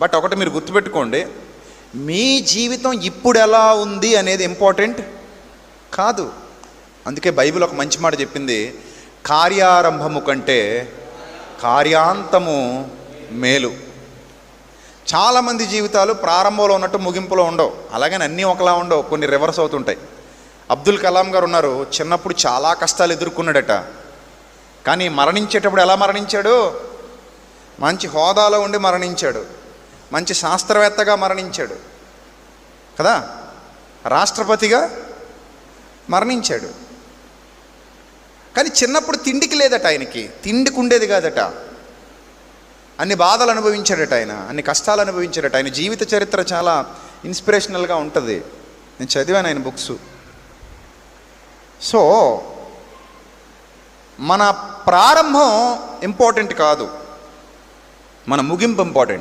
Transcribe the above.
But ఒకటి మీరు గుర్తుపెట్టుకోండి, మీ జీవితం ఇప్పుడు ఎలా ఉంది అనేది ఇంపార్టెంట్ కాదు. అందుకే బైబిల్ ఒక మంచి మాట చెప్పింది, కార్యారంభము కంటే కార్యాంతము మేలు. చాలామంది జీవితాలు ప్రారంభంలో ఉన్నట్టు ముగింపులో ఉండవు, అలాగని అన్నీ ఒకలా ఉండవు, కొన్ని రివర్స్ అవుతుంటాయి. అబ్దుల్ కలాం గారు ఉన్నారు, చిన్నప్పుడు చాలా కష్టాలు ఎదుర్కొన్నాడట, కానీ మరణించేటప్పుడు ఎలా మరణించాడు? మంచి హోదాలో ఉండి మరణించాడు, మంచి శాస్త్రవేత్తగా మరణించాడు కదా, రాష్ట్రపతిగా మరణించాడు. కానీ చిన్నప్పుడు తిండికి లేదట, ఆయనకి తిండికి ఉండేది కాదట, అన్ని బాధలు అనుభవించాడట ఆయన, అన్ని కష్టాలు అనుభవించాడట. ఆయన జీవిత చరిత్ర చాలా ఇన్స్పిరేషనల్గా ఉంటుంది, నేను చదివాను ఆయన బుక్స్. సో మన ప్రారంభం ఇంపార్టెంట్ కాదు, మన ముగింపు ఇంపార్టెంట్.